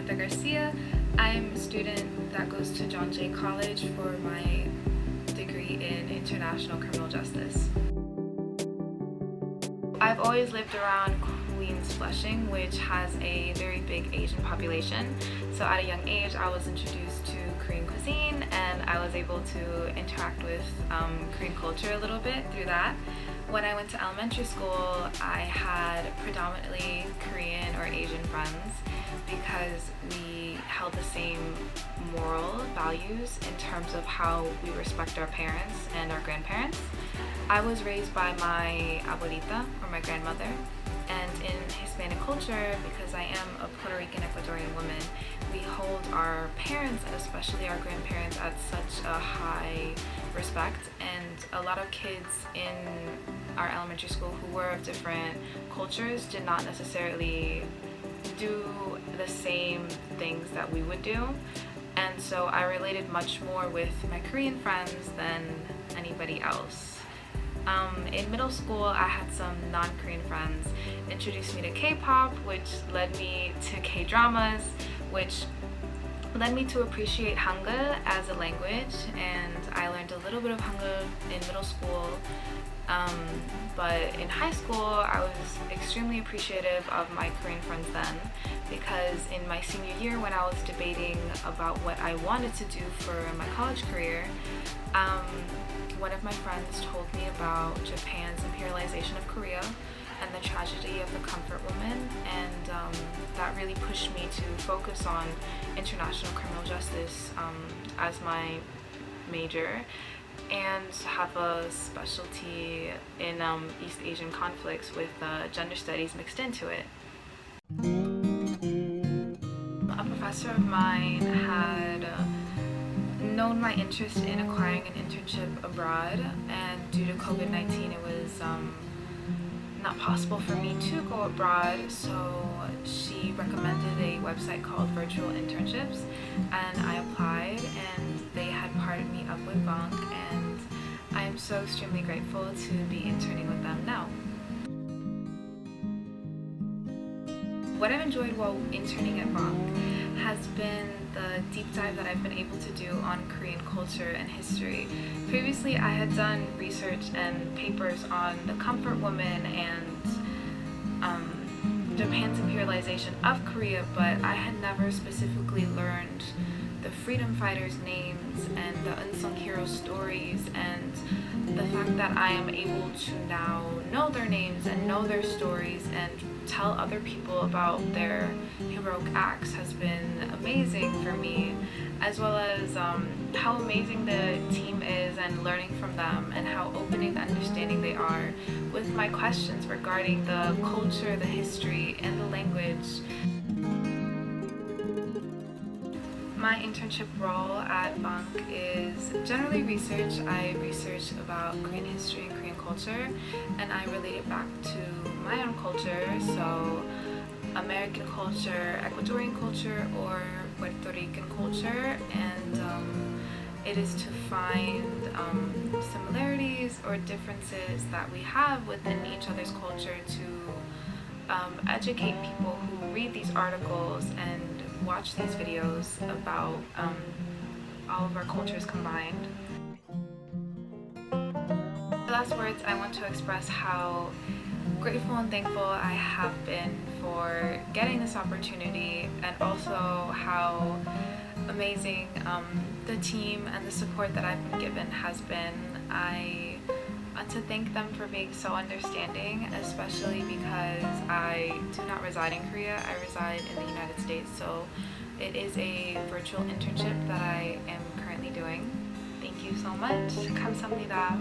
Samantha Garcia. I'm a student that goes to John Jay College for my degree in International Criminal Justice. I've always lived around Queens Flushing, which has a very big Asian population. So at a young age, I was introduced to Korean cuisine and I was able to interact with Korean culture a little bit through that. When I went to elementary school, I had predominantly Korean or Asian friends because we held the same moral values in terms of how we respect our parents and our grandparents. I was raised by my abuelita, or my grandmother, and in Hispanic culture, because I am a Puerto Rican Ecuadorian woman, we hold our parents and especially our grandparents at such a high respect, and a lot of kids in our elementary school who were of different cultures did not necessarily do the same things that we would do, and so I related much more with my Korean friends than anybody else. In middle school, I had some non-Korean friends introduce me to K-pop, which led me to K-dramas, which led me to appreciate Hangul as a language, and I learned a little bit of Hangul in middle school. But in high school, I was extremely appreciative of my Korean friends then, because in my senior year when I was debating about what I wanted to do for my college career, one of my friends told me about Japan's imperialization of Korea and the tragedy of the comfort woman, and that really pushed me to focus on international criminal justice as my major, and have a specialty in East Asian conflicts with gender studies mixed into it. A professor of mine had known my interest in acquiring an internship abroad, and due to COVID-19 it was not possible for me to go abroad, so she recommended a website called Virtual Internships, and I applied, and they had partnered me up with Bank, and I am so extremely grateful to be interning with them now. What I've enjoyed while interning at Bank has been the deep dive that I've been able to do on Korean culture and history. Previously, I had done research and papers on the comfort woman and Japan's imperialization of Korea, but I had never specifically learned the freedom fighters' names and the unsung hero stories, and the fact that I am able to now know their names and know their stories and tell other people about their heroic acts has been amazing for me, as well as how amazing the team is and learning from them, and how open and understanding they are with my questions regarding the culture, the history, and the language. My internship role at Bank is generally research. I research about Korean history and Korean culture, and I relate it back to my own culture, so American culture, Ecuadorian culture, or Puerto Rican culture, and it is to find similarities or differences that we have within each other's culture to educate people who read these articles and watch these videos about all of our cultures combined. The last words, I want to express how grateful and thankful I have been for getting this opportunity, and also how amazing the team and the support that I've been given has been. I want to thank them for being so understanding, especially because I do not reside in Korea. I reside in the United States, so it is a virtual internship that I am currently doing. Thank you so much. 감사합니다.